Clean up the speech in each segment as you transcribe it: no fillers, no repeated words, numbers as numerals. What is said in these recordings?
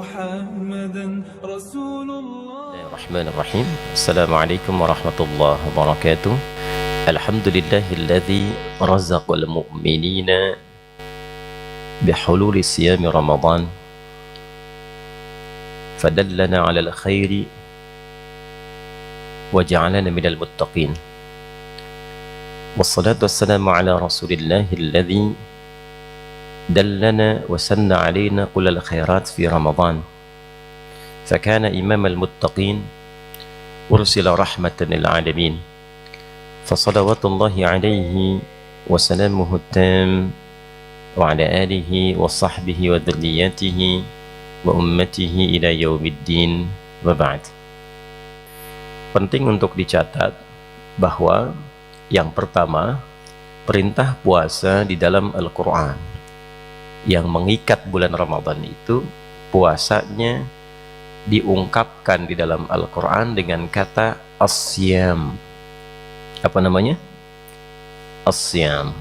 محمدا رسول الله. الرحمن الرحيم. السلام عليكم ورحمة الله وبركاته. الحمد لله الذي رزق المؤمنين بحلول صيام رمضان فدلنا على الخير وجعلنا من المتقين، والصلاة والسلام على رسول الله الذي دلنا وسن علينا كل الخيرات في رمضان، فكان إمام المتقين أرسل رحمة للعالمين، فصلوات الله عليه وسلامه التام وعلى آله وصحبه وذرياته وأمته إلى يوم الدين وبعد. Penting untuk dicatat bahwa yang pertama, perintah puasa di dalam Al-Quran yang mengikat bulan Ramadan itu, puasanya diungkapkan di dalam Al-Quran dengan kata asyam. Apa namanya? Asyam,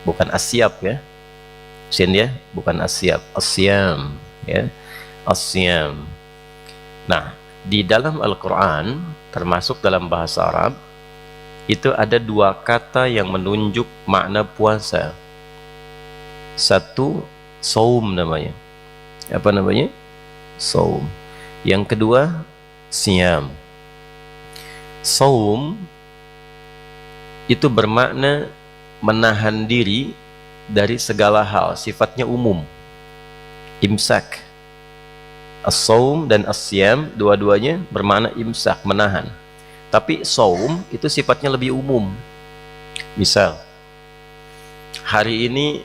bukan asyab ya. Sin ya, bukan asyab, asyam ya. Asyam. Nah, di dalam Al-Quran, termasuk dalam bahasa Arab, itu ada dua kata yang menunjuk makna puasa. Satu, saum namanya. Apa namanya? Saum. Yang kedua, siam. Saum itu bermakna menahan diri dari segala hal, sifatnya umum. Imsak. As-saum dan as-siyam dua-duanya bermakna imsak, menahan. Tapi saum itu sifatnya lebih umum. Misal, hari ini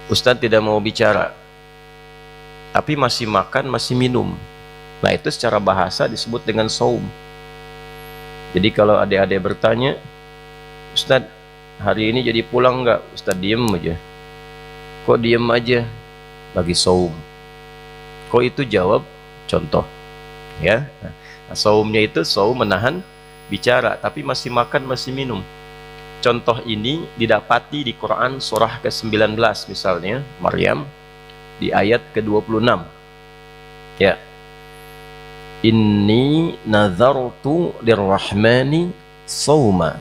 Ustadz tidak mau bicara, tapi masih makan, masih minum. Nah, itu secara bahasa disebut dengan saum. Jadi kalau adik-adik bertanya, Ustadz hari ini jadi pulang nggak? Ustadz diem aja. Kok diem aja? Lagi saum. Kok itu jawab? Contoh ya. Nah, saumnya itu saum menahan bicara, tapi masih makan, masih minum. Contoh ini didapati di Quran surah ke-19, misalnya Maryam di ayat ke-26 ya. Inni nazartu lirrahmani sauma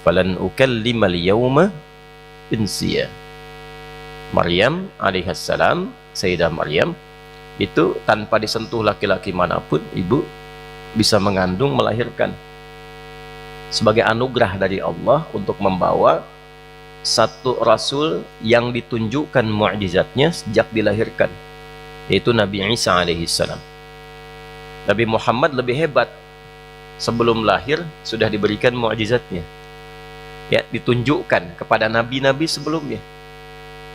falan ukallimal yawma insiya. Maryam alaihissalam, Sayyidah Maryam itu tanpa disentuh laki-laki manapun, ibu bisa mengandung, melahirkan, sebagai anugerah dari Allah untuk membawa satu rasul yang ditunjukkan mukjizatnya sejak dilahirkan, yaitu Nabi Isa alaihissalam. Nabi Muhammad lebih hebat, sebelum lahir sudah diberikan mukjizatnya ya, ditunjukkan kepada nabi-nabi sebelumnya.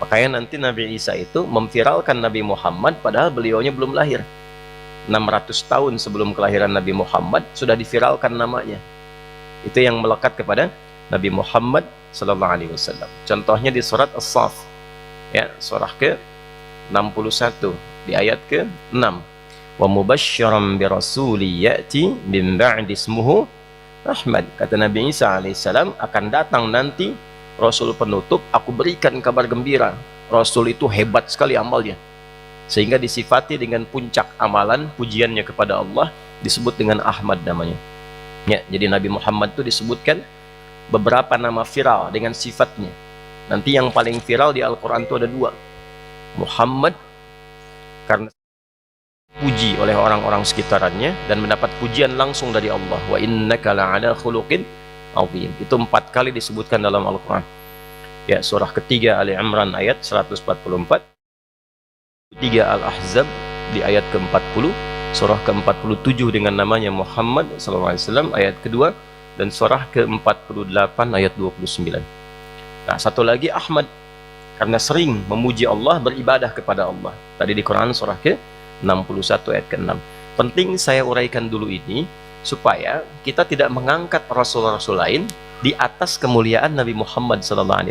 Makanya nanti Nabi Isa itu memviralkan Nabi Muhammad padahal beliaunya belum lahir. 600 tahun sebelum kelahiran Nabi Muhammad sudah diviralkan namanya. Itu yang melekat kepada Nabi Muhammad sallallahu alaihi wasallam. Contohnya di surat As-Saff ya, surah ke-61 di ayat ke-6. Wa mubasysyiran bi rasuli ya'ti min ba'di ismuhu Ahmad. Kata Nabi Isa alaihissalam, akan datang nanti Rasul penutup, aku berikan kabar gembira. Rasul itu hebat sekali amalnya, sehingga disifati dengan puncak amalan pujiannya kepada Allah, disebut dengan Ahmad namanya ya. Jadi Nabi Muhammad itu disebutkan beberapa nama viral dengan sifatnya. Nanti yang paling viral di Al-Quran itu ada dua. Muhammad karena puji oleh orang-orang sekitarnya dan mendapat pujian langsung dari Allah. Wa innaka la'ala khuluqin azim. Itu 4 kali disebutkan dalam Al-Quran ya. Surah ketiga Ali Imran ayat 144, 3 Al-Ahzab di ayat ke-40, surah ke-47 dengan namanya Muhammad SAW ayat kedua, dan surah ke-48 ayat 29. Nah, satu lagi Ahmad karena sering memuji Allah, beribadah kepada Allah. Tadi di Quran surah ke-61 ayat ke-6. Penting saya uraikan dulu ini supaya kita tidak mengangkat rasul-rasul lain di atas kemuliaan Nabi Muhammad SAW.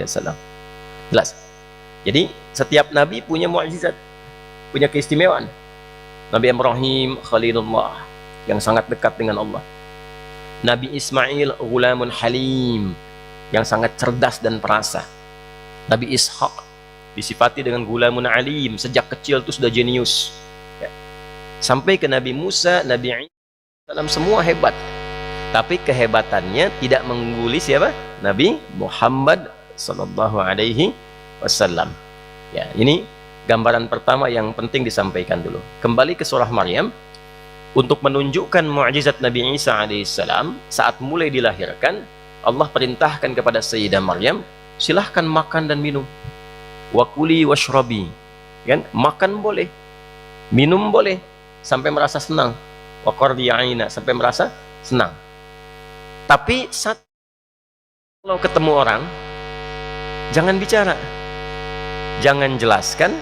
Jelas? Jadi setiap nabi punya mukjizat, punya keistimewaan. Nabi Ibrahim Khalilullah yang sangat dekat dengan Allah. Nabi Ismail Ghulamun Halim yang sangat cerdas dan perasa. Nabi Ishaq disifati dengan Ghulamun Alim, sejak kecil itu sudah jenius ya. Sampai ke Nabi Musa, Nabi Isa, dalam semua hebat. Tapi kehebatannya tidak mengungguli siapa? Nabi Muhammad sallallahu alaihi wasallam. Ya, ini gambaran pertama yang penting disampaikan dulu. Kembali ke surah Maryam, untuk menunjukkan mukjizat Nabi Isa alaihissalam saat mulai dilahirkan, Allah perintahkan kepada Sayyidah Maryam, silahkan makan dan minum. Wa kuli washrabi. Kan? Makan boleh, minum boleh, sampai merasa senang. Wa qardi aina, sampai merasa senang. Tapi kalau ketemu orang, jangan bicara, jangan jelaskan,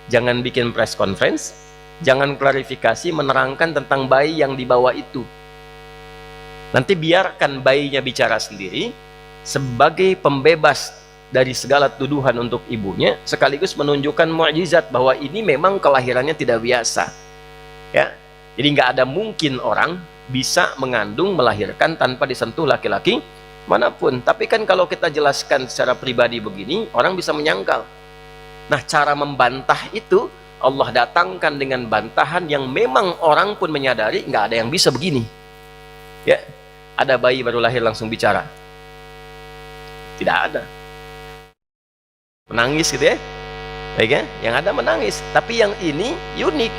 jangan bikin press conference, jangan klarifikasi menerangkan tentang bayi yang dibawa itu. Nanti biarkan bayinya bicara sendiri sebagai pembebas dari segala tuduhan untuk ibunya, sekaligus menunjukkan mukjizat bahwa ini memang kelahirannya tidak biasa. Ya, jadi nggak ada mungkin orang bisa mengandung, melahirkan tanpa disentuh laki-laki manapun. Tapi kan kalau kita jelaskan secara pribadi begini, orang bisa menyangkal. Nah, cara membantah itu Allah datangkan dengan bantahan yang memang orang pun menyadari nggak ada yang bisa begini. Ya, ada bayi baru lahir langsung bicara? Tidak ada. Menangis gitu ya, baik ya? Yang ada menangis. Tapi yang ini unik,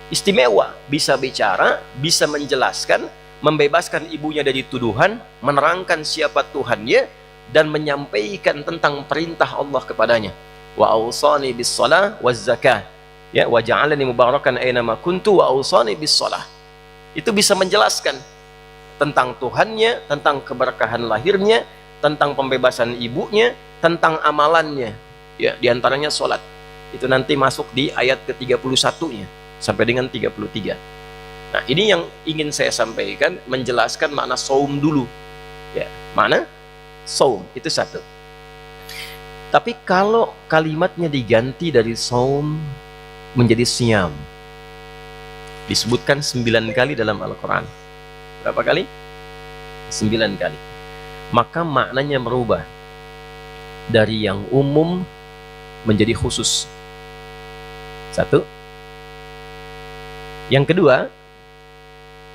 istimewa, bisa bicara, bisa menjelaskan, membebaskan ibunya dari tuduhan, menerangkan siapa Tuhannya, dan menyampaikan tentang perintah Allah kepadanya. Wa awsani bis shalah waz zakah, ya, wa ja'alani mubarakan aina ma kuntu wa awsani bis shalah. Itu bisa menjelaskan tentang Tuhannya, tentang keberkahan lahirnya, tentang pembebasan ibunya, tentang amalannya, ya, diantaranya sholat. Itu nanti masuk di ayat ke-31-nya sampai dengan 33. Nah, ini yang ingin saya sampaikan, menjelaskan makna saum dulu. Ya, makna saum itu satu. Tapi kalau kalimatnya diganti dari saum menjadi siyam, disebutkan 9 kali dalam Al-Quran. Berapa kali? 9 kali. Maka maknanya merubah dari yang umum menjadi khusus. Satu. Yang kedua,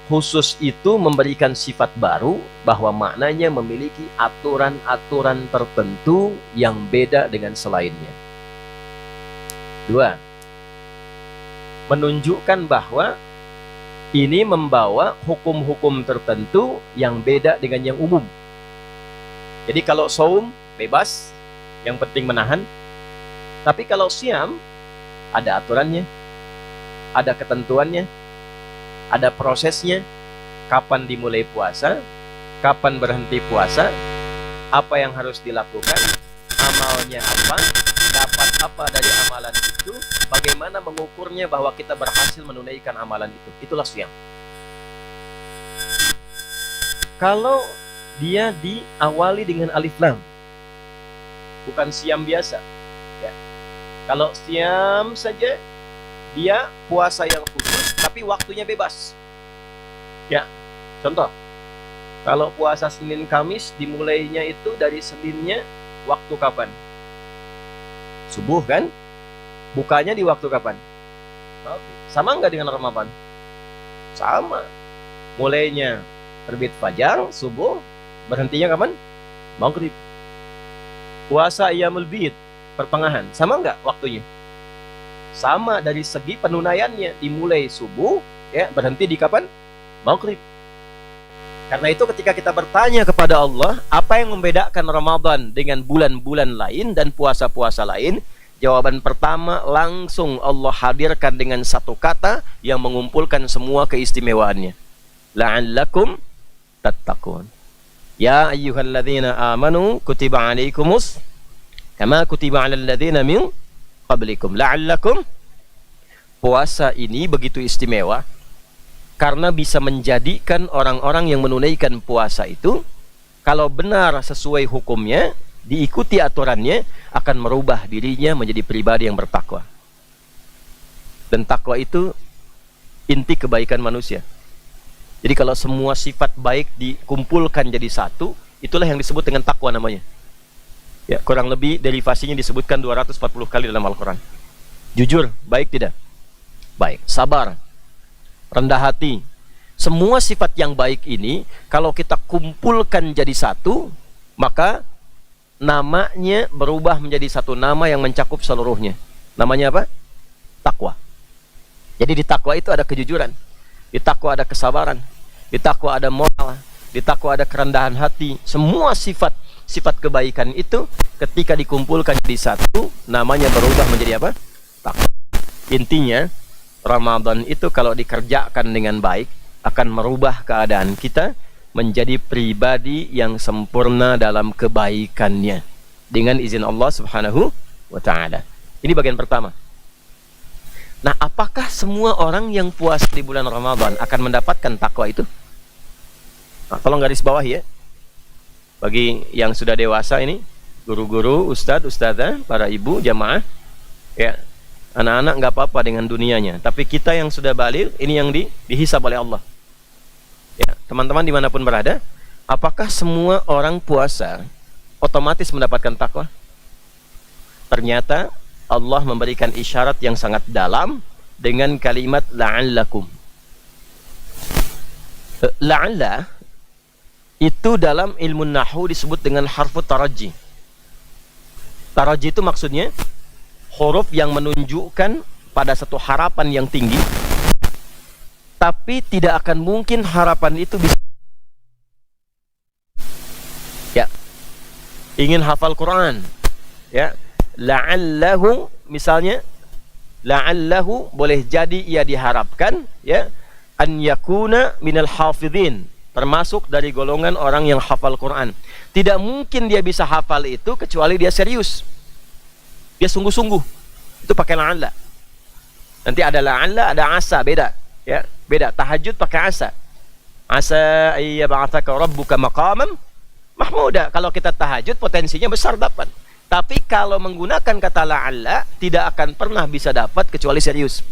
khusus itu memberikan sifat baru bahwa maknanya memiliki aturan-aturan tertentu yang beda dengan selainnya. Dua, menunjukkan bahwa ini membawa hukum-hukum tertentu yang beda dengan yang umum. Jadi kalau saum bebas, yang penting menahan. Tapi kalau siam, ada aturannya, ada ketentuannya, ada prosesnya, kapan dimulai puasa, kapan berhenti puasa, apa yang harus dilakukan, amalnya apa, dapat apa dari amalan itu, bagaimana mengukurnya bahwa kita berhasil menunaikan amalan itu. Itulah siam. Kalau dia diawali dengan alif lam, bukan siam biasa. Ya. Kalau siam saja, dia puasa yang khusus, tapi waktunya bebas. Ya, contoh, kalau puasa Senin Kamis, dimulainya itu dari Seninnya, waktu kapan? Subuh kan? Bukanya di waktu kapan? Sama nggak dengan Ramadan? Sama. Mulainya terbit fajar, subuh, berhentinya kapan? Maghrib. Puasa Ayyamul Bid, pertengahan, sama nggak waktunya? Sama dari segi penunaiannya, dimulai subuh, ya, berhenti di kapan? Maghrib. Karena itu ketika kita bertanya kepada Allah, apa yang membedakan Ramadan dengan bulan-bulan lain dan puasa-puasa lain? Jawaban pertama langsung Allah hadirkan dengan satu kata yang mengumpulkan semua keistimewaannya. La'allakum tattaqun. Ya ayyuhalladzina amanu kutiba alaikumus kama kutiba alal ladzina min qablikum la'allakum. Puasa ini begitu istimewa karena bisa menjadikan orang-orang yang menunaikan puasa itu, kalau benar sesuai hukumnya, diikuti aturannya, akan merubah dirinya menjadi pribadi yang bertakwa. Dan takwa itu inti kebaikan manusia. Jadi kalau semua sifat baik dikumpulkan jadi satu, itulah yang disebut dengan takwa namanya. Ya, kurang lebih derivasinya disebutkan 240 kali dalam Al-Quran. Jujur, baik tidak? Baik. Sabar, rendah hati. Semua sifat yang baik ini kalau kita kumpulkan jadi satu, maka namanya berubah menjadi satu nama yang mencakup seluruhnya. Namanya apa? Takwa. Jadi di takwa itu ada kejujuran, di takwa ada kesabaran, di takwa ada moral, di takwa ada kerendahan hati. Semua sifat kebaikan itu ketika dikumpulkan jadi satu, namanya berubah menjadi apa? Takwa. Intinya Ramadan itu kalau dikerjakan dengan baik akan merubah keadaan kita menjadi pribadi yang sempurna dalam kebaikannya dengan izin Allah Subhanahu wa ta'ala. Ini bagian pertama. Nah, apakah semua orang yang puasa di bulan Ramadan akan mendapatkan takwa itu? Nah, tolong garis bawah ya. Bagi yang sudah dewasa ini, guru-guru, ustadz, ustadzah, para ibu, jamaah, ya, anak-anak nggak apa-apa dengan dunianya, tapi kita yang sudah baligh ini yang dihisab oleh Allah. Ya, teman-teman dimanapun berada, apakah semua orang puasa otomatis mendapatkan takwa? Ternyata Allah memberikan isyarat yang sangat dalam dengan kalimat la'allakum. La'alla itu dalam ilmu nahwu disebut dengan harfu taraji. Taraji itu maksudnya huruf yang menunjukkan pada satu harapan yang tinggi, tapi tidak akan mungkin harapan itu bisa. Ya, ingin hafal Quran, ya, la'allahu misalnya, la'allahu boleh jadi ia diharapkan, ya, an yakuna minal hafidhin, termasuk dari golongan orang yang hafal Quran. Tidak mungkin dia bisa hafal itu kecuali dia serius, dia sungguh-sungguh. Itu pakai la'alla. Nanti ada la'alla, ada asa, beda. Ya, beda. Tahajud pakai asa. Asa ayyab'atsaka rabbuka maqaman mahmuda. Kalau kita tahajud potensinya besar dapat. Tapi kalau menggunakan kata la'alla tidak akan pernah bisa dapat kecuali serius.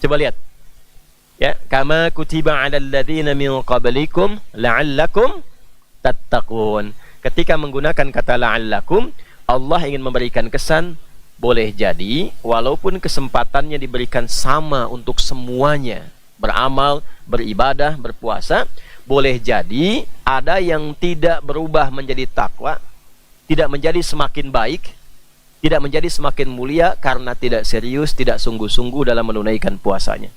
Coba lihat. Ya, kama kutiba 'alal ladzina min qablikum la'allakum tattaqun. Ketika menggunakan kata la'allakum, Allah ingin memberikan kesan boleh jadi walaupun kesempatannya diberikan sama untuk semuanya, beramal, beribadah, berpuasa, boleh jadi ada yang tidak berubah menjadi takwa, tidak menjadi semakin baik, tidak menjadi semakin mulia karena tidak serius, tidak sungguh-sungguh dalam menunaikan puasanya.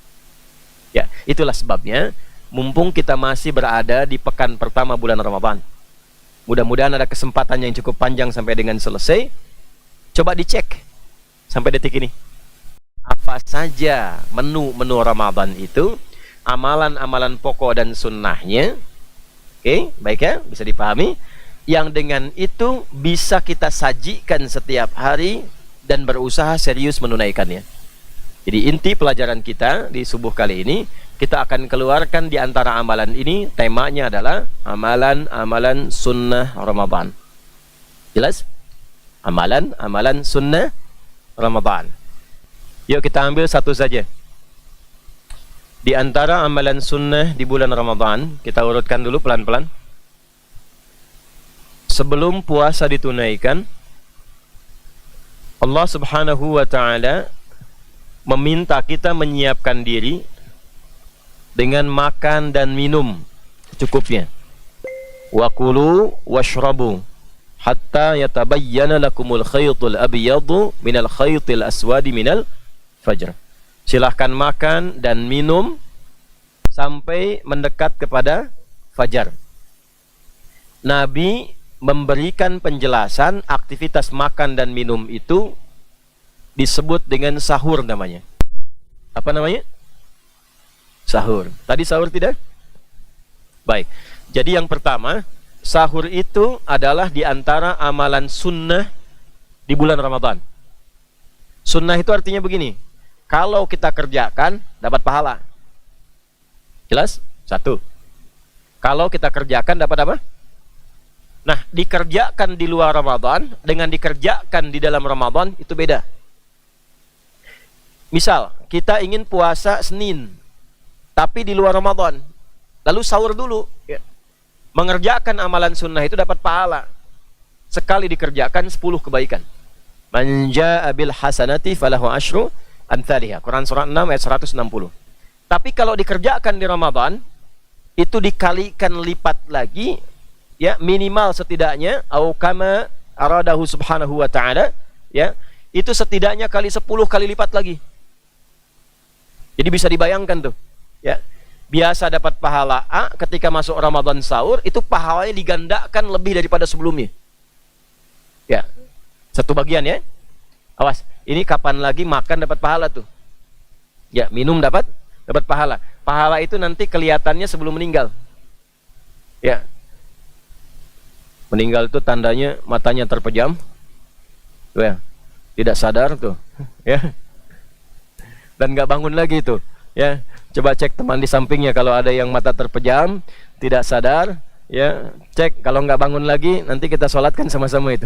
Ya, itulah sebabnya mumpung kita masih berada di pekan pertama bulan Ramadan, mudah-mudahan ada kesempatan yang cukup panjang sampai dengan selesai. Coba dicek sampai detik ini, apa saja menu Ramadan itu, amalan-amalan pokok dan sunnahnya. Oke, baik ya, bisa dipahami. Yang dengan itu bisa kita sajikan setiap hari dan berusaha serius menunaikannya. Jadi inti pelajaran kita di subuh kali ini, kita akan keluarkan di antara amalan ini, temanya adalah amalan-amalan sunnah Ramadan. Jelas? Amalan-amalan sunnah Ramadan. Yuk kita ambil satu saja. Di antara amalan sunnah di bulan Ramadan, kita urutkan dulu pelan-pelan. Sebelum puasa ditunaikan, Allah Subhanahu wa ta'ala meminta kita menyiapkan diri dengan makan dan minum secukupnya. Wa kulu washrabu hatta yatabayyana lakumul khaytul abyadu minal khaytil aswadi minal fajr. Silahkan makan dan minum sampai mendekat kepada fajar. Nabi memberikan penjelasan aktivitas makan dan minum itu disebut dengan sahur namanya. Apa namanya? Sahur. Tadi sahur tidak? Baik. Jadi yang pertama, sahur itu adalah di antara amalan sunnah di bulan Ramadan. Sunnah itu artinya begini, kalau kita kerjakan dapat pahala. Jelas? Satu. Kalau kita kerjakan dapat apa? Nah, dikerjakan di luar Ramadan dengan dikerjakan di dalam Ramadan itu beda. Misal, kita ingin puasa Senin, tapi di luar Ramadan, lalu sahur dulu, ya. Mengerjakan amalan sunnah itu dapat pahala. Sekali dikerjakan 10 kebaikan. Man jaa'a bil hasanati falahu asyru amsalihha. Quran surah 6 ayat 160. Tapi kalau dikerjakan di Ramadan, itu dikalikan lipat lagi, ya, minimal setidaknya au kama aradahu subhanahu wa ta'ala, ya, itu setidaknya kali 10 kali lipat lagi. Jadi bisa dibayangkan tuh, ya. Biasa dapat pahala A, ketika masuk Ramadan sahur, itu pahalanya digandakan lebih daripada sebelumnya. Ya. Satu bagian, ya. Awas, ini kapan lagi makan dapat pahala tuh? Ya, minum dapat pahala. Pahala itu nanti kelihatannya sebelum meninggal. Ya. Meninggal itu tandanya matanya terpejam. Tuh ya. Tidak sadar tuh. Ya. Dan nggak bangun lagi tuh. Ya. Coba cek teman di sampingnya, kalau ada yang mata terpejam, tidak sadar, ya, cek. Kalau nggak bangun lagi, nanti kita sholatkan sama-sama itu.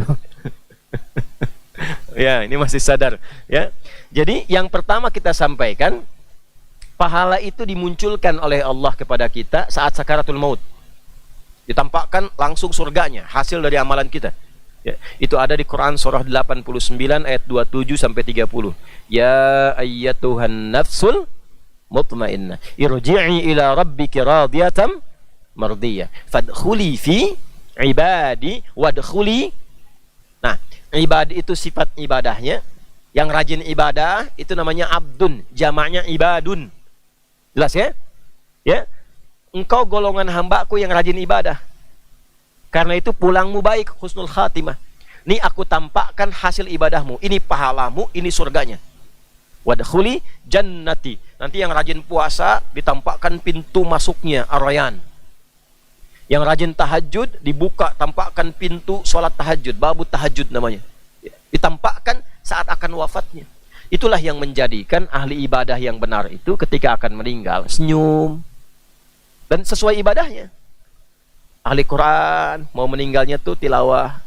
Ya, ini masih sadar, ya. Jadi yang pertama kita sampaikan, pahala itu dimunculkan oleh Allah kepada kita saat sakaratul maut. Ditampakkan langsung surganya, hasil dari amalan kita. Ya, itu ada di Quran surah 89 ayat 27 sampai 30. Ya ayyatuhan nafsul mutmainnah irji'i ila rabbiki radiyatan mardiyah fadkhuli fi ibadi wadkhuli. Nah, ibad itu sifat ibadahnya. Yang rajin ibadah itu namanya abdun, jamaknya ibadun. Jelas ya? Ya. Engkau golongan hambaku yang rajin ibadah. Karena itu pulangmu baik, husnul khatimah. Ini aku tampakkan hasil ibadahmu, ini pahalamu, ini surganya. Wadkhuli jannati. Nanti yang rajin puasa ditampakkan pintu masuknya ar-rayyan. Yang rajin tahajud dibuka, tampakkan pintu sholat tahajud, babu tahajud namanya. Ditampakkan saat akan wafatnya. Itulah yang menjadikan ahli ibadah yang benar itu ketika akan meninggal senyum dan sesuai ibadahnya. Ahli Quran mau meninggalnya tuh tilawah.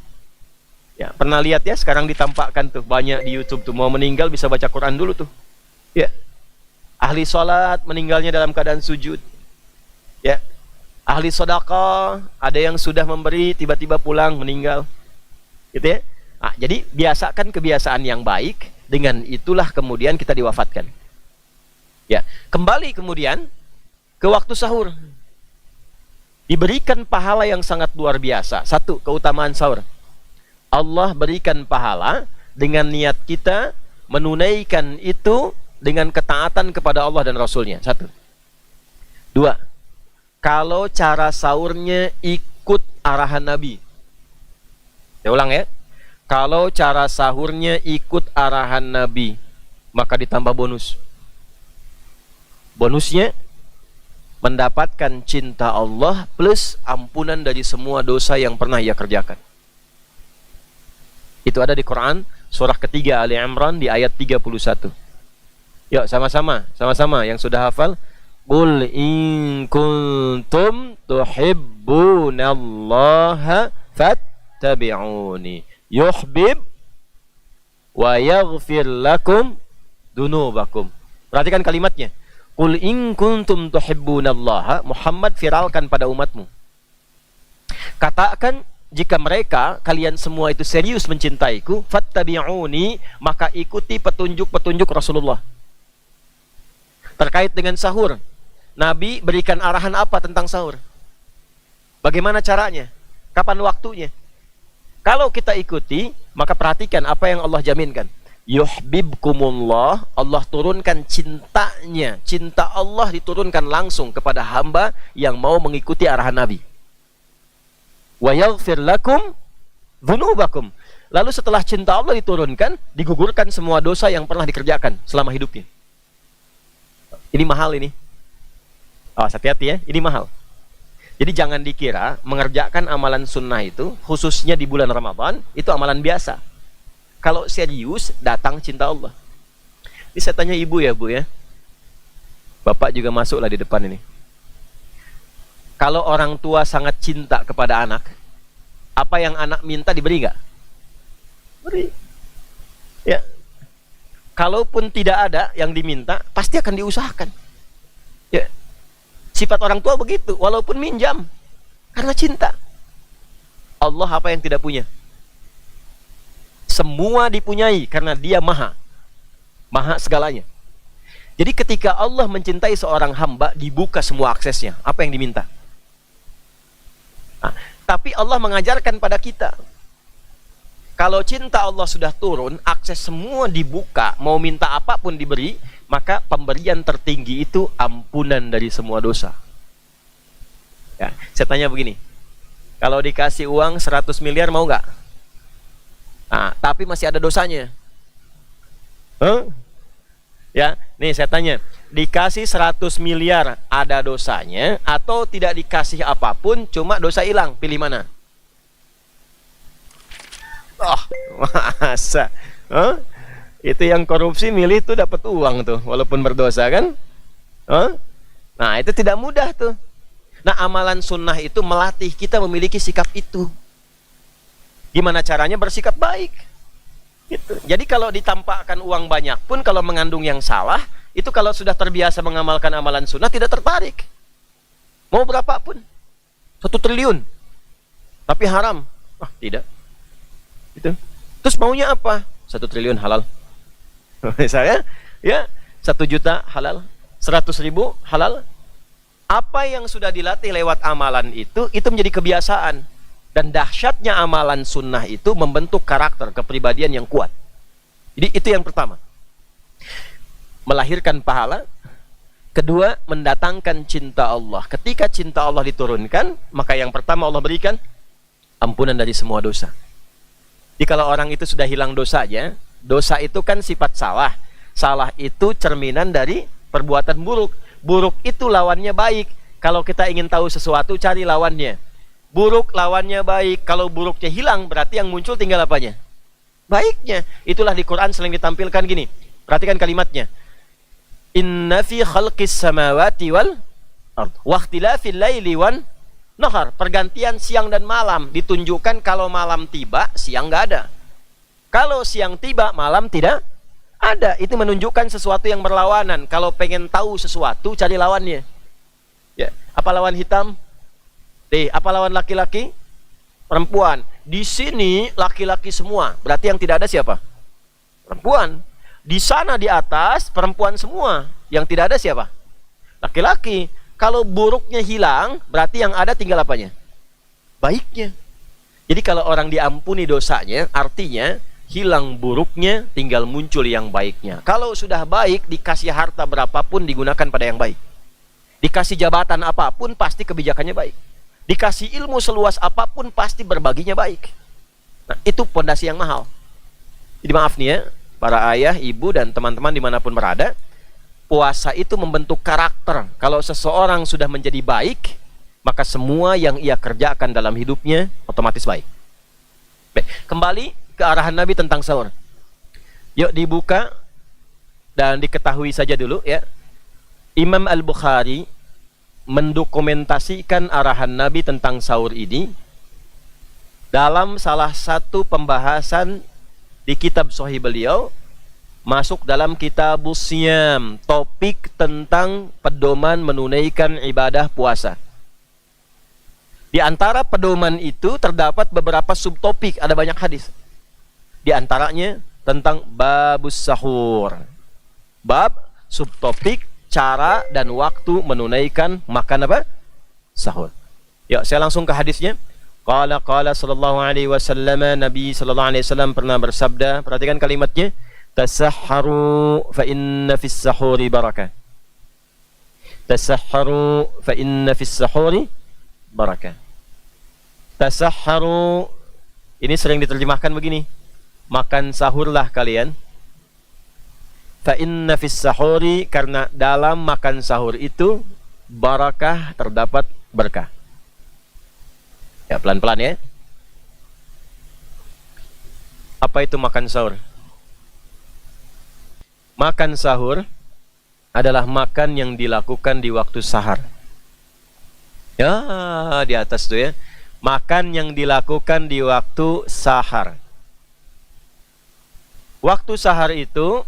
Ya, pernah lihat ya, sekarang ditampakkan tuh banyak di YouTube tuh, mau meninggal bisa baca Quran dulu tuh. Ya. Ahli sholat meninggalnya dalam keadaan sujud. Ya. Ahli sedekah, ada yang sudah memberi tiba-tiba pulang meninggal. Gitu ya. Nah, jadi biasakan kebiasaan yang baik, dengan itulah kemudian kita diwafatkan. Ya, kembali kemudian ke waktu sahur. Diberikan pahala yang sangat luar biasa. Satu, keutamaan sahur. Allah berikan pahala dengan niat kita menunaikan itu dengan ketaatan kepada Allah dan Rasulnya. Satu. Dua, kalau cara sahurnya ikut arahan Nabi. Saya ulang ya. Kalau cara sahurnya ikut arahan Nabi, maka ditambah bonus. Bonusnya mendapatkan cinta Allah plus ampunan dari semua dosa yang pernah ia kerjakan. Itu ada di Quran surah ketiga Ali Imran di ayat 31. Yuk sama-sama yang sudah hafal. Qul in kuntum tuhibbunallaha fattabi'uni yuhbib wa yaghfir lakum dunubakum. Perhatikan kalimatnya. Qul in kuntum tuhibbunallaha, Muhammad viralkan pada umatmu. Katakan, jika mereka, kalian semua itu serius mencintaiku, fattabi'uni, maka ikuti petunjuk-petunjuk Rasulullah. Terkait dengan sahur, Nabi berikan arahan apa tentang sahur? Bagaimana caranya? Kapan waktunya? Kalau kita ikuti, maka perhatikan apa yang Allah jaminkan. Yuhbibkumullah, Allah turunkan cintanya. Cinta Allah diturunkan langsung kepada hamba yang mau mengikuti arahan Nabi. Wa yaghfir lakum dzunubakum. Lalu setelah cinta Allah diturunkan, digugurkan semua dosa yang pernah dikerjakan selama hidupnya. Ini mahal ini. Awas, hati-hati ya, ini mahal. Jadi jangan dikira mengerjakan amalan sunnah itu, khususnya di bulan Ramadan, itu amalan biasa. Kalau serius, datang cinta Allah. Ini saya tanya ibu ya, Bu ya. Bapak juga masuklah di depan ini. Kalau orang tua sangat cinta kepada anak, apa yang anak minta diberi nggak? Beri. Ya. Kalaupun tidak ada yang diminta, pasti akan diusahakan. Ya. Sifat orang tua begitu, walaupun minjam, karena cinta. Allah apa yang tidak punya? Semua dipunyai karena Dia maha segalanya. Jadi ketika Allah mencintai seorang hamba, dibuka semua aksesnya. Apa yang diminta? Nah, tapi Allah mengajarkan pada kita, kalau cinta Allah sudah turun, akses semua dibuka, mau minta apapun diberi, maka pemberian tertinggi itu ampunan dari semua dosa. Ya, saya tanya begini, kalau dikasih uang 100 miliar mau nggak? Nah, tapi masih ada dosanya. Ya, nih saya tanya, dikasih 100 miliar ada dosanya atau tidak dikasih apapun cuma dosa hilang, pilih mana? Oh, masa? Itu yang korupsi milih tuh dapat uang tuh walaupun berdosa kan? Nah, itu tidak mudah tuh. Nah, amalan sunnah itu melatih kita memiliki sikap itu. Gimana caranya bersikap baik? Gitu. Jadi kalau ditampakkan uang banyak pun kalau mengandung yang salah, itu kalau sudah terbiasa mengamalkan amalan sunnah tidak tertarik. Mau berapapun, 1 triliun, tapi haram, tidak. Itu. Terus maunya apa? 1 triliun halal. Misalnya, ya 1 juta halal, 100.000 halal. Apa yang sudah dilatih lewat amalan itu menjadi kebiasaan. Dan dahsyatnya amalan sunnah itu membentuk karakter, kepribadian yang kuat. Jadi itu yang pertama, melahirkan pahala. Kedua, mendatangkan cinta Allah. Ketika cinta Allah diturunkan, maka yang pertama Allah berikan ampunan dari semua dosa. Jadi kalau orang itu sudah hilang dosanya, dosa itu kan sifat salah. Salah itu cerminan dari perbuatan buruk. Buruk itu lawannya baik. Kalau kita ingin tahu sesuatu, cari lawannya. Buruk lawannya baik. Kalau buruknya hilang, berarti yang muncul tinggal apanya? Baiknya. Itulah di Quran sering ditampilkan gini. Perhatikan kalimatnya. Inna fi khalqis samawati wal ard wa ikhtilafil laili wan nahar. Pergantian siang dan malam ditunjukkan kalau malam tiba, siang nggak ada. Kalau siang tiba, malam tidak ada. Itu menunjukkan sesuatu yang berlawanan. Kalau pengen tahu sesuatu, cari lawannya. Ya, apa lawan hitam? Apa lawan laki-laki? Perempuan. Di sini laki-laki semua. Berarti yang tidak ada siapa? Perempuan. Di sana di atas perempuan semua. Yang tidak ada siapa? Laki-laki. Kalau buruknya hilang, berarti yang ada tinggal apanya? Baiknya. Jadi kalau orang diampuni dosanya, artinya hilang buruknya, tinggal muncul yang baiknya. Kalau sudah baik, dikasih harta berapapun digunakan pada yang baik. Dikasih jabatan apapun pasti kebijakannya baik. Dikasih ilmu seluas apapun pasti berbaginya baik. Nah, itu pondasi yang mahal. Jadi maaf nih ya, para ayah, ibu, dan teman-teman dimanapun berada, puasa itu membentuk karakter. Kalau seseorang sudah menjadi baik, maka semua yang ia kerjakan dalam hidupnya otomatis baik. Baik, kembali ke arahan Nabi tentang sahur. Yuk dibuka dan diketahui saja dulu ya. Imam Al-Bukhari mendokumentasikan arahan Nabi tentang sahur ini dalam salah satu pembahasan di kitab Sahih beliau, masuk dalam Kitabus Siyam, topik tentang pedoman menunaikan ibadah puasa. Di antara pedoman itu terdapat beberapa subtopik, ada banyak hadis. Di antaranya tentang babus sahur. Bab subtopik cara dan waktu menunaikan makan apa? Sahur. Ya, saya langsung ke hadisnya. Qala sallallahu alaihi wasallam, Nabi sallallahu alaihi wasallam pernah bersabda, perhatikan kalimatnya, tasahharu fa inna fis sahuri barakah. Tasahharu fa inna fis sahuri barakah. Tasahharu ini sering diterjemahkan begini, makan sahurlah kalian. Fa inna fis sahuri, karena dalam makan sahur itu barakah, terdapat berkah. Ya, pelan-pelan ya. Apa itu makan sahur? Makan sahur adalah makan yang dilakukan di waktu sahar. Ya, di atas tuh ya. Makan yang dilakukan di waktu sahar. Waktu sahar itu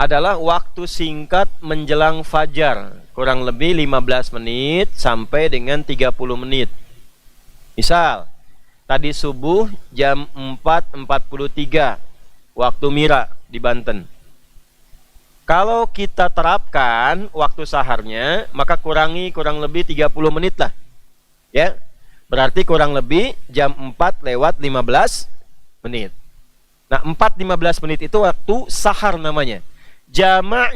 adalah waktu singkat menjelang fajar, kurang lebih 15 menit sampai dengan 30 menit. Misal, tadi subuh jam 4.43 waktu Mira di Banten. Kalau kita terapkan waktu saharnya, maka kurangi kurang lebih 30 menit lah. Ya. Berarti kurang lebih jam 4 lewat 15 menit. Nah, 4:15 menit itu waktu sahar namanya. Jamak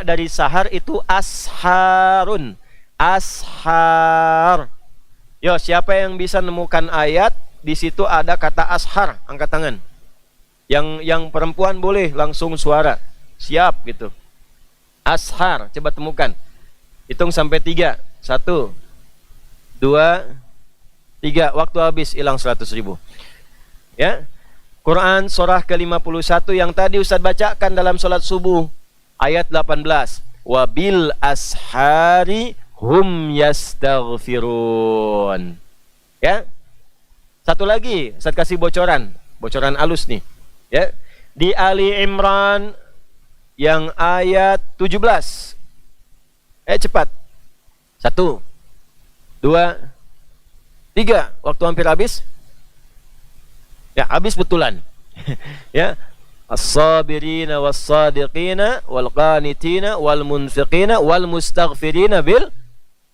dari sahar itu asharun. Ashar. Yo, siapa yang bisa nemukan ayat di situ ada kata ashar? Angkat tangan. Yang perempuan boleh langsung suara. Siap gitu. Ashar, coba temukan. Hitung sampai 3. 1 2 3. Waktu habis, hilang 100.000. Ya. Quran surah ke-51 yang tadi Ustaz bacakan dalam salat subuh, ayat 18. Wabil ashari hum yastaghfirun. Ya. Satu lagi, Ustaz kasih bocoran alus nih. Ya. Di Ali Imran yang ayat 17. Cepat. 1 2 3. Waktu hampir habis. Ya, habis betulan. Ya. As-sabirina was-sadiqina wal-qanitina wal-munfiqina wal-mustaghfirina bil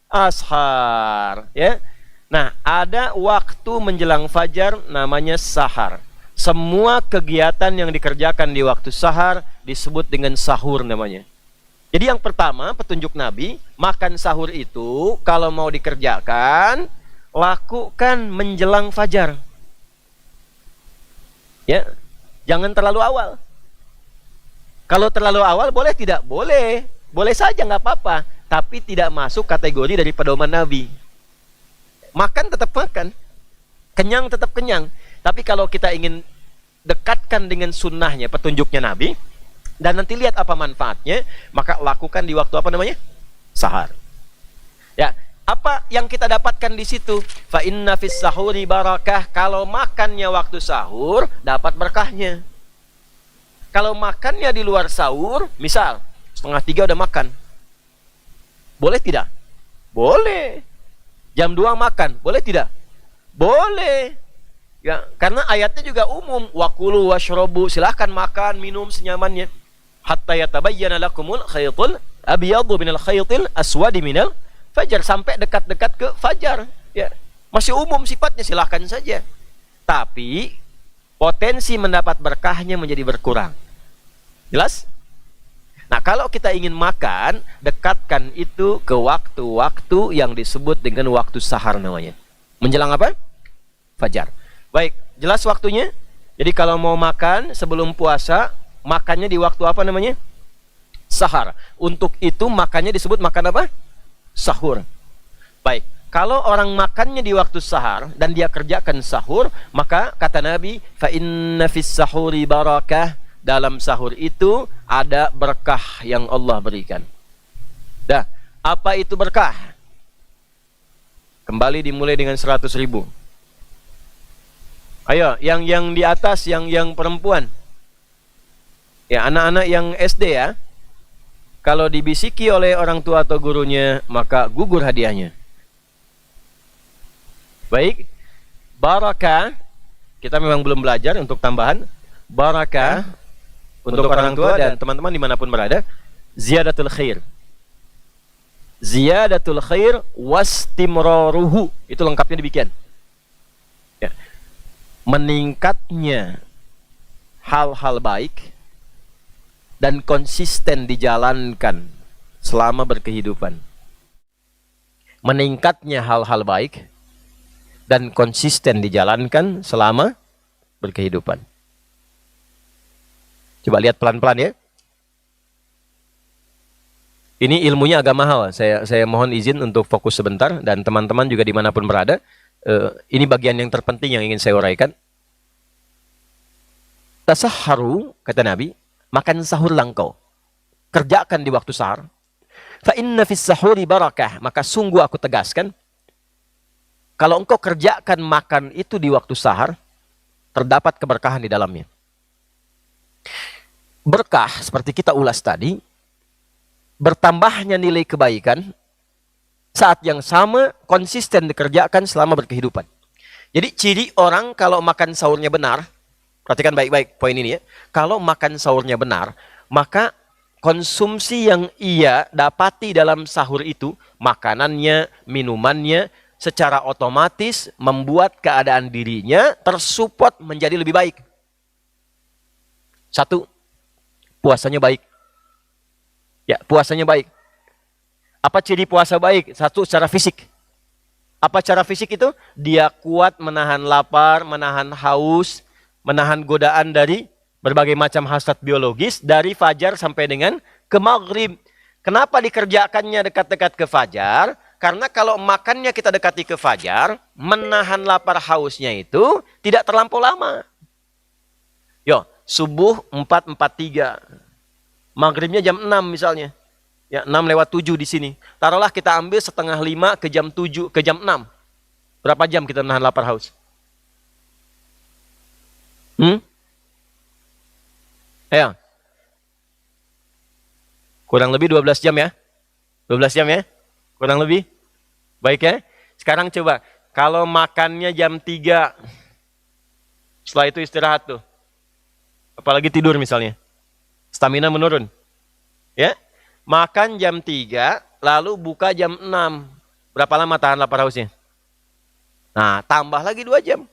ashar. Ya. Nah, ada waktu menjelang fajar namanya sahar. Semua kegiatan yang dikerjakan di waktu sahar disebut dengan sahur namanya. Jadi yang pertama, petunjuk Nabi, makan sahur itu kalau mau dikerjakan, lakukan menjelang fajar. Ya, jangan terlalu awal. Kalau terlalu awal boleh tidak? Boleh. Boleh saja, nggak apa-apa. Tapi tidak masuk kategori dari pedoman Nabi. Makan tetap makan. Kenyang tetap kenyang. Tapi kalau kita ingin dekatkan dengan sunnahnya, petunjuknya Nabi, dan nanti lihat apa manfaatnya, maka lakukan di waktu apa namanya? Sahar. Ya, apa yang kita dapatkan di situ? Fa inna fis sahuri barakah. Kalau makannya waktu sahur, dapat berkahnya. Kalau makannya di luar sahur, misal 2:30 udah makan, boleh tidak? Boleh. Jam 2 makan, boleh tidak? Boleh. Ya, karena ayatnya juga umum, wakulu washrobu, silahkan makan, minum senyamannya. Hatta yatabayyana lakumul khaytul abyadu minal khaytil aswadi minal fajar, sampai dekat-dekat ke fajar. Ya, masih umum sifatnya, silahkan saja. Tapi potensi mendapat berkahnya menjadi berkurang. Jelas? Nah, kalau kita ingin makan, dekatkan itu ke waktu-waktu yang disebut dengan waktu sahar namanya. Menjelang apa? Fajar. Baik, jelas waktunya. Jadi kalau mau makan sebelum puasa, makannya di waktu apa namanya? Sahar. Untuk itu makannya disebut makan apa? Sahur. Baik, kalau orang makannya di waktu sahar dan dia kerjakan sahur, maka kata Nabi, fa inna fis sahuri barakah. Dalam sahur itu ada berkah yang Allah berikan. Dah, apa itu berkah? Kembali dimulai dengan 100.000. Ayo, yang di atas, yang perempuan. Ya, anak-anak yang SD ya. Kalau dibisiki oleh orang tua atau gurunya, maka gugur hadiahnya. Baik. Barakah, kita memang belum belajar untuk tambahan. Barakah untuk orang tua dan teman-teman dimanapun berada, ziyadatul khair. Ziyadatul khair wastimraruhu. Itu lengkapnya demikian. Ya. Meningkatnya hal-hal baik dan konsisten dijalankan selama berkehidupan. Meningkatnya hal-hal baik dan konsisten dijalankan selama berkehidupan. Coba lihat pelan-pelan ya. Ini ilmunya agak mahal. Saya mohon izin untuk fokus sebentar, dan teman-teman juga dimanapun berada. Ini bagian yang terpenting yang ingin saya uraikan. Tasahharu, kata Nabi, makan sahurlah engkau. Kerjakan di waktu sahur. Fa inna fis sahuri barakah. Maka sungguh aku tegaskan, kalau engkau kerjakan makan itu di waktu sahur, terdapat keberkahan di dalamnya. Berkah seperti kita ulas tadi, bertambahnya nilai kebaikan saat yang sama konsisten dikerjakan selama berkehidupan. Jadi ciri orang kalau makan sahurnya benar, perhatikan baik-baik poin ini ya. Kalau makan sahurnya benar, maka konsumsi yang ia dapati dalam sahur itu, makanannya, minumannya, secara otomatis membuat keadaan dirinya tersupport menjadi lebih baik. Satu, puasanya baik. Ya, puasanya baik. Apa ciri puasa baik? Satu, secara fisik. Apa cara fisik itu? Dia kuat menahan lapar, menahan haus, menahan godaan dari berbagai macam hasrat biologis dari fajar sampai dengan ke maghrib. Kenapa dikerjakannya dekat-dekat ke fajar? Karena kalau makannya kita dekati ke fajar, menahan lapar hausnya itu tidak terlampau lama. Yo, subuh 4.43. Maghribnya jam 6 misalnya. Ya, 6:07 di sini. Taruhlah kita ambil setengah 5 ke jam 7, ke jam 6. Berapa jam kita menahan lapar haus? Ya. Kurang lebih 12 jam ya. 12 jam ya. Kurang lebih. Baik ya. Sekarang coba. Kalau makannya jam 3. Setelah itu istirahat tuh. Apalagi tidur misalnya. Stamina menurun. Ya. Makan jam 3, lalu buka jam 6. Berapa lama tahan lapar hausnya? Nah, tambah lagi 2 jam.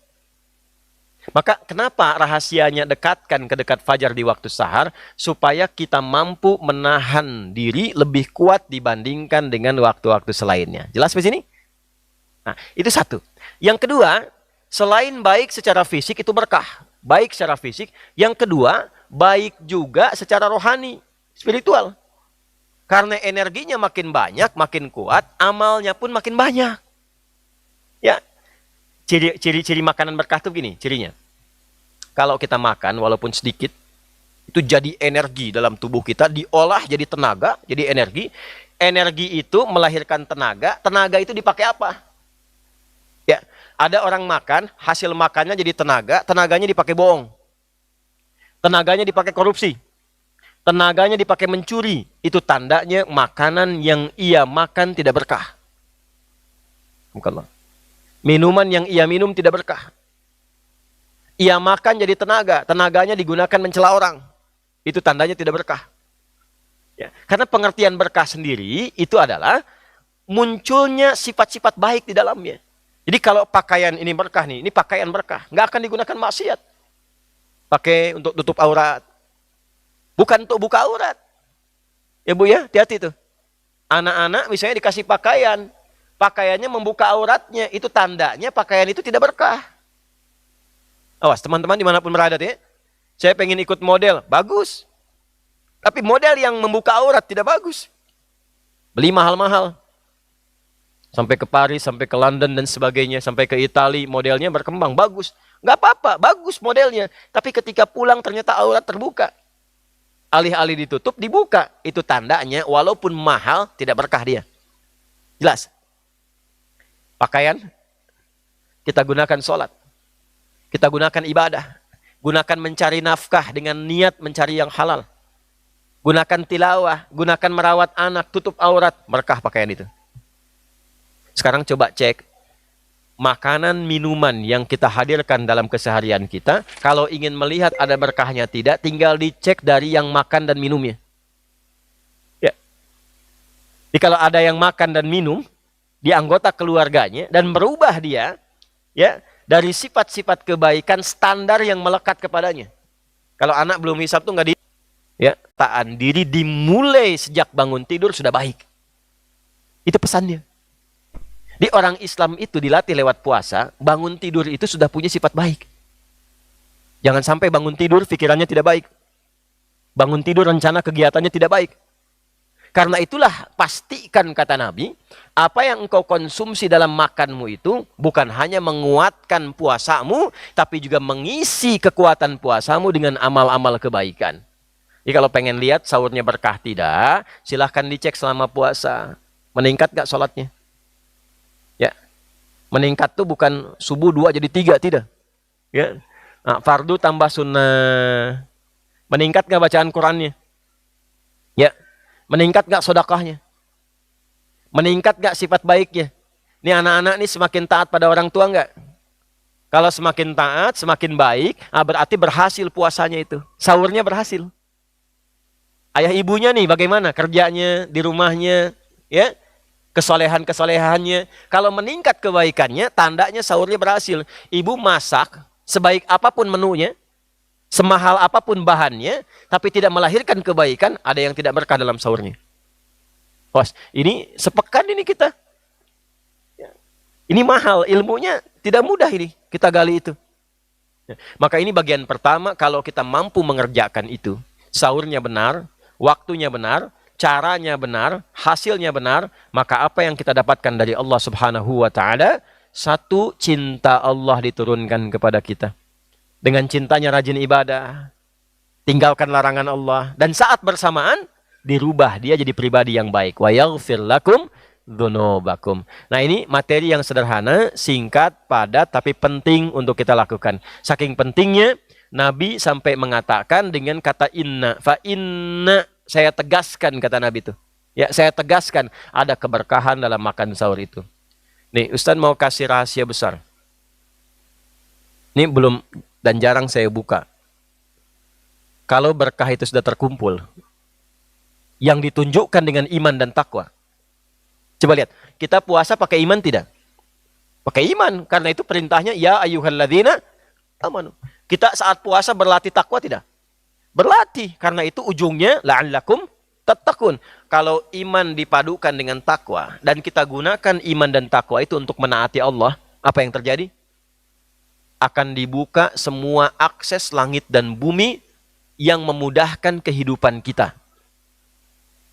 Maka kenapa rahasianya dekatkan ke dekat fajar di waktu sahar? Supaya kita mampu menahan diri lebih kuat dibandingkan dengan waktu-waktu selainnya. Jelas di sini? Nah, itu satu. Yang kedua, selain baik secara fisik itu berkah. Baik secara fisik. Yang kedua, baik juga secara rohani, spiritual. Karena energinya makin banyak, makin kuat, amalnya pun makin banyak. Ya, ciri-ciri makanan berkah itu gini, cirinya. Kalau kita makan, walaupun sedikit, itu jadi energi dalam tubuh kita, diolah jadi tenaga, jadi energi. Energi itu melahirkan tenaga, tenaga itu dipakai apa? Ya, ada orang makan, hasil makannya jadi tenaga, tenaganya dipakai bohong. Tenaganya dipakai korupsi. Tenaganya dipakai mencuri. Itu tandanya makanan yang ia makan tidak berkah. Bukanlah. Minuman yang ia minum tidak berkah. Ia makan jadi tenaga. Tenaganya digunakan mencela orang. Itu tandanya tidak berkah. Ya. Karena pengertian berkah sendiri itu adalah munculnya sifat-sifat baik di dalamnya. Jadi kalau pakaian ini berkah nih, ini pakaian berkah. Nggak akan digunakan maksiat. Pakai untuk tutup aurat. Bukan untuk buka aurat. Ya Bu ya, hati-hati tuh. Anak-anak misalnya dikasih pakaian. Pakaiannya membuka auratnya. Itu tandanya pakaian itu tidak berkah. Awas teman-teman dimanapun berada ya. Saya pengen ikut model. Bagus. Tapi model yang membuka aurat tidak bagus. Beli mahal-mahal. Sampai ke Paris, sampai ke London dan sebagainya. Sampai ke Italia modelnya berkembang. Bagus. Nggak apa-apa. Bagus modelnya. Tapi ketika pulang ternyata aurat terbuka. Alih-alih ditutup, dibuka. Itu tandanya walaupun mahal, tidak berkah dia. Jelas? Pakaian, kita gunakan sholat. Kita gunakan ibadah. Gunakan mencari nafkah dengan niat mencari yang halal. Gunakan tilawah, gunakan merawat anak, tutup aurat. Berkah pakaian itu. Sekarang coba cek. Makanan, minuman yang kita hadirkan dalam keseharian kita, kalau ingin melihat ada berkahnya tidak, tinggal dicek dari yang makan dan minumnya. Ya. Jadi kalau ada yang makan dan minum, di anggota keluarganya, dan berubah dia, ya, dari sifat-sifat kebaikan standar yang melekat kepadanya. Kalau anak belum hisap tuh nggak di, ya, taat diri dimulai sejak bangun tidur sudah baik. Itu pesannya. Di orang Islam itu dilatih lewat puasa, bangun tidur itu sudah punya sifat baik. Jangan sampai bangun tidur pikirannya tidak baik. Bangun tidur rencana kegiatannya tidak baik. Karena itulah pastikan kata Nabi, apa yang engkau konsumsi dalam makanmu itu bukan hanya menguatkan puasamu, tapi juga mengisi kekuatan puasamu dengan amal-amal kebaikan. Jadi kalau pengen lihat sahurnya berkah tidak, silahkan dicek selama puasa. Meningkat gak sholatnya? Ya, meningkat tuh bukan subuh 2 jadi 3, tidak. Ya, nah, fardu tambah sunnah. Meningkat gak bacaan Qurannya? Ya, meningkat gak sedekahnya? Meningkat gak sifat baiknya? Ini anak-anak nih semakin taat pada orang tua nggak? Kalau semakin taat, semakin baik, berarti berhasil puasanya itu. Sahurnya berhasil. Ayah ibunya nih bagaimana kerjanya di rumahnya, ya, kesolehan-kesolehannya. Kalau meningkat kebaikannya, tandanya sahurnya berhasil. Ibu masak sebaik apapun menunya, semahal apapun bahannya, tapi tidak melahirkan kebaikan, ada yang tidak berkah dalam sahurnya. Bos, ini sepekan ini kita. Ini mahal, ilmunya tidak mudah ini kita gali itu. Maka ini bagian pertama, kalau kita mampu mengerjakan itu, sahurnya benar, waktunya benar, caranya benar, hasilnya benar, maka apa yang kita dapatkan dari Allah Subhanahu wa taala? Satu, cinta Allah diturunkan kepada kita. Dengan cintanya rajin ibadah, tinggalkan larangan Allah, dan saat bersamaan dirubah dia jadi pribadi yang baik. Wa yaghfir lakum dzunubakum. Nah, ini materi yang sederhana, singkat, padat, tapi penting untuk kita lakukan. Saking pentingnya, Nabi sampai mengatakan dengan kata inna, fa inna, saya tegaskan kata Nabi itu. Ya, saya tegaskan ada keberkahan dalam makan sahur itu. Nih, Ustaz mau kasih rahasia besar. Ini belum dan jarang saya buka. Kalau berkah itu sudah terkumpul, yang ditunjukkan dengan iman dan takwa. Coba lihat, kita puasa pakai iman tidak? Pakai iman, karena itu perintahnya ya ayyuhalladzina amanu. Kita saat puasa berlatih takwa tidak? Berlatih, karena itu ujungnya la'allakum tattaqun. Kalau iman dipadukan dengan takwa dan kita gunakan iman dan takwa itu untuk menaati Allah, apa yang terjadi? Akan dibuka semua akses langit dan bumi yang memudahkan kehidupan kita.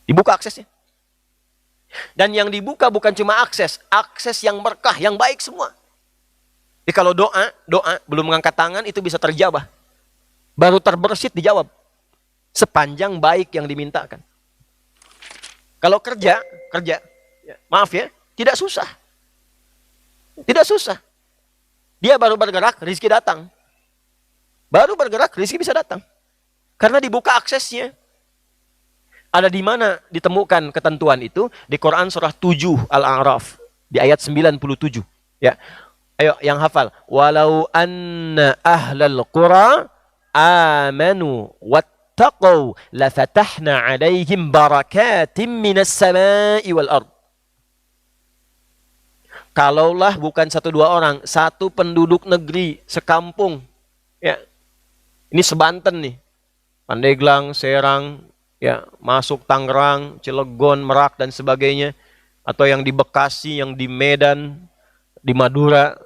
Dibuka aksesnya. Dan yang dibuka bukan cuma akses yang berkah, yang baik semua. Jadi kalau doa belum mengangkat tangan itu bisa terjabah. Baru terbersit dijawab. Sepanjang baik yang dimintakan. Kalau kerja, maaf ya, tidak susah. Tidak susah. Dia baru bergerak, rezeki datang. Baru bergerak, rezeki bisa datang. Karena dibuka aksesnya. Ada di mana ditemukan ketentuan itu? Di Quran surah 7 Al-A'raf di ayat 97. Ya. Ayo yang hafal. Walau anna ahlal qura amanu wattaqau lafatahna 'alaihim barakatim minas sama'i wal ard. Kalaulah bukan satu dua orang, satu penduduk negeri sekampung. Ya. Ini sebanten nih. Pandeglang, Serang, ya, masuk Tangerang, Cilegon, Merak dan sebagainya, atau yang di Bekasi, yang di Medan, di Madura,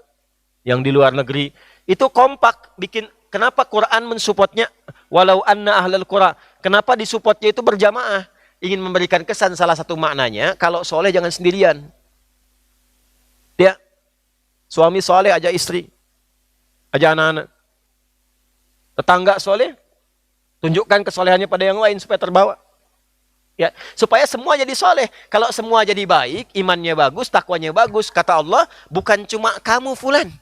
yang di luar negeri, itu kompak bikin. Kenapa Quran mensupportnya walau anna ahlal qura? Kenapa disupportnya itu berjamaah? Ingin memberikan kesan, salah satu maknanya, kalau soleh jangan sendirian. Ya, suami soleh aja istri, aja anak-anak. Tetangga soleh, tunjukkan kesolehannya pada yang lain supaya terbawa. Ya, supaya semua jadi soleh. Kalau semua jadi baik, imannya bagus, takwanya bagus, kata Allah, bukan cuma kamu fulan.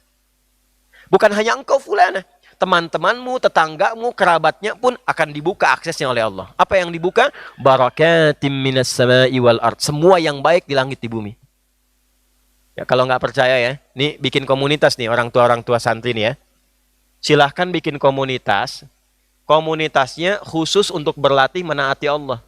Bukan hanya engkau fulan. Teman-temanmu, tetanggamu, kerabatnya pun akan dibuka aksesnya oleh Allah. Apa yang dibuka? Barakatim minas sama'i wal ard. Semua yang baik di langit di bumi. Ya, kalau nggak percaya ya, nih bikin komunitas nih orang tua santri nih ya. Silahkan bikin komunitas. Komunitasnya khusus untuk berlatih menaati Allah.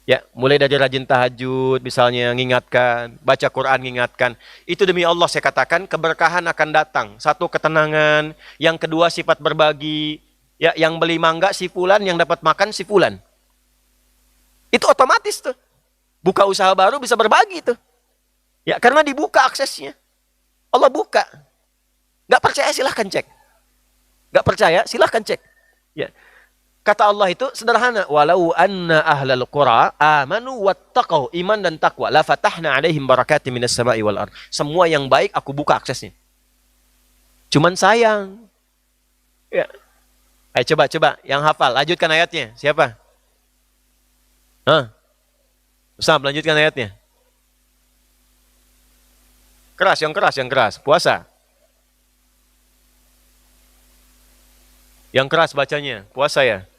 Ya, mulai dari rajin tahajud, misalnya mengingatkan, baca Quran mengingatkan. Itu demi Allah saya katakan keberkahan akan datang. Satu, ketenangan, yang kedua sifat berbagi. Ya, yang beli mangga si fulan, yang dapat makan si fulan. Itu otomatis tuh. Buka usaha baru bisa berbagi tuh. Ya, karena dibuka aksesnya. Allah buka. Gak percaya silahkan cek. Gak percaya silahkan cek. Ya. Kata Allah itu sederhana. Walau anna ahlal qura amanu wattaqau, iman dan takwa, la fatahna alaihim barakatim minas sama'i wal ard. Semua yang baik aku buka aksesnya. Cuman sayang. Ya. Ayo coba yang hafal, lanjutkan ayatnya. Siapa? Ustaz, lanjutkan ayatnya. Yang keras. Puasa. Yang keras bacanya, puasa ya.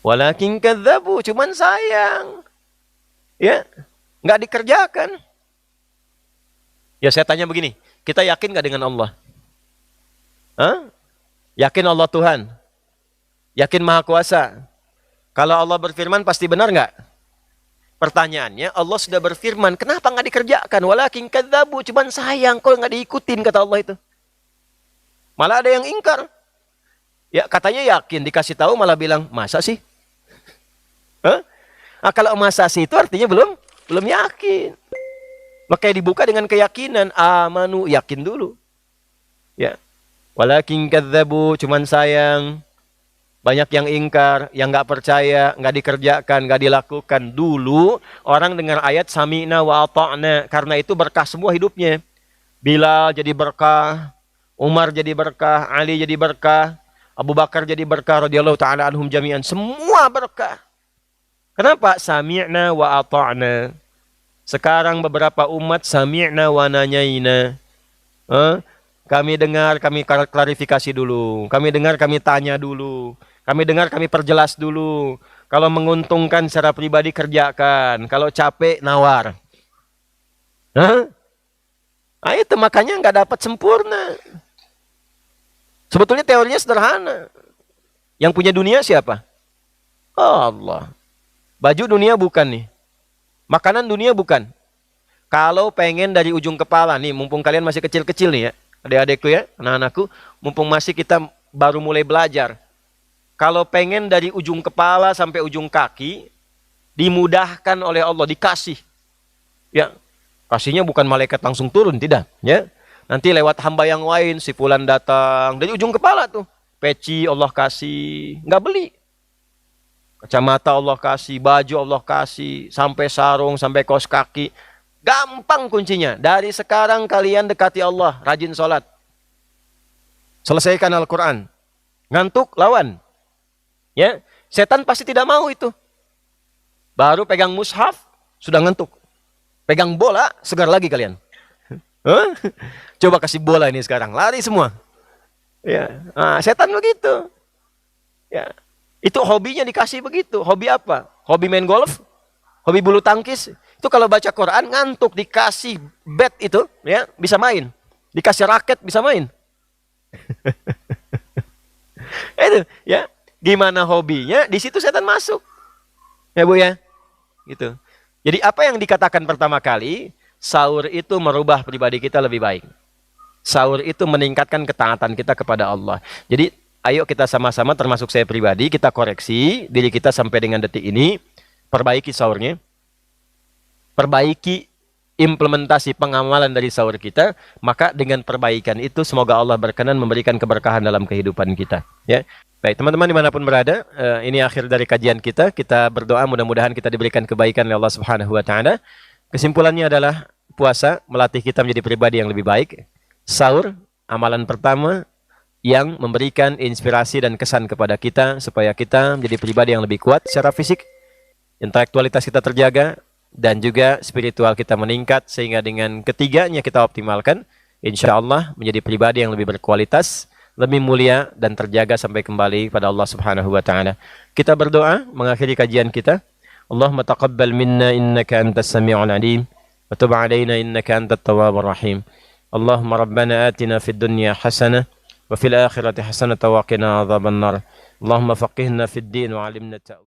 Walakin kadzabu, cuman sayang. Ya, nggak dikerjakan. Ya saya tanya begini, kita yakin nggak dengan Allah? Hah? Yakin Allah Tuhan? Yakin Maha Kuasa. Kalau Allah berfirman pasti benar nggak? Pertanyaannya, Allah sudah berfirman, kenapa nggak dikerjakan? Walakin kadzabu, cuman sayang kalau nggak diikutin, kata Allah itu. Malah ada yang ingkar. Ya katanya yakin, dikasih tahu malah bilang, masa sih? Hah? Nah, kalau masa sih itu artinya belum yakin. Makanya dibuka dengan keyakinan, amanu, yakin dulu. Ya. Walakin kadzabu, cuman sayang. Banyak yang ingkar, yang nggak percaya, nggak dikerjakan, nggak dilakukan. Dulu orang dengar ayat sami'na wa ata'na, karena itu berkah semua hidupnya. Bilal jadi berkah, Umar jadi berkah, Ali jadi berkah, Abu Bakar jadi berkah radhiyallahu taala anhum jami'an. Semua berkah. Kenapa? Sami'na wa ata'na. Sekarang beberapa umat sami'na wa nanyaina. Kami dengar, kami klarifikasi dulu. Kami dengar, kami tanya dulu. Kami dengar, kami perjelas dulu. Kalau menguntungkan secara pribadi kerjakan. Kalau capek, nawar. Nah itu makanya nggak dapat sempurna. Sebetulnya teorinya sederhana. Yang punya dunia siapa? Allah. Baju dunia bukan nih. Makanan dunia bukan. Kalau pengen dari ujung kepala nih, mumpung kalian masih kecil-kecil nih ya. Adik-adikku ya, anak-anakku, mumpung masih kita baru mulai belajar. Kalau pengen dari ujung kepala sampai ujung kaki, dimudahkan oleh Allah, dikasih. Ya, kasihnya bukan malaikat langsung turun, tidak. Ya, nanti lewat hamba yang lain, si fulan datang dari ujung kepala tuh, peci Allah kasih, nggak beli. Kacamata Allah kasih, baju Allah kasih, sampai sarung, sampai kaos kaki. Gampang kuncinya. Dari sekarang kalian dekati Allah, rajin sholat. Selesaikan Al-Quran. Ngantuk, lawan. Ya, setan pasti tidak mau itu. Baru pegang mushaf, sudah ngantuk. Pegang bola, segar lagi kalian. Coba kasih bola ini sekarang, lari semua. Ya, setan begitu. Ya, itu hobinya dikasih begitu. Hobi apa? Hobi main golf? Hobi bulu tangkis? Itu kalau baca Quran ngantuk, dikasih bat itu ya bisa main, dikasih raket bisa main. Itu ya, gimana hobinya di situ setan masuk ya Bu ya, gitu. Jadi apa yang dikatakan pertama kali, sahur itu merubah pribadi kita lebih baik. Sahur itu meningkatkan ketaatan kita kepada Allah. Jadi ayo kita sama-sama, termasuk saya pribadi, kita koreksi diri kita sampai dengan detik ini, perbaiki sahurnya. Perbaiki implementasi pengamalan dari sahur kita, maka dengan perbaikan itu semoga Allah berkenan memberikan keberkahan dalam kehidupan kita. Ya, baik teman-teman dimanapun berada, ini akhir dari kajian kita. Kita berdoa mudah-mudahan kita diberikan kebaikan oleh Allah Subhanahu Wa Taala. Kesimpulannya adalah puasa melatih kita menjadi pribadi yang lebih baik. Sahur amalan pertama yang memberikan inspirasi dan kesan kepada kita supaya kita menjadi pribadi yang lebih kuat secara fisik, intelektualitas kita terjaga, dan juga spiritual kita meningkat, sehingga dengan ketiganya kita optimalkan, insya Allah menjadi pribadi yang lebih berkualitas, lebih mulia, dan terjaga sampai kembali pada Allah Subhanahu Wa Taala. Kita berdoa mengakhiri kajian kita. Allahumma taqabbal minna innaka antas sami'ul alim wa tub alaina innaka antat tawwabur rahim. Allahumma rabbana atina fid dunya hasanah wa fil akhirati hasanah wa qina adzabannar. Allahumma faqihna fid din wa 'allimna ta'wil.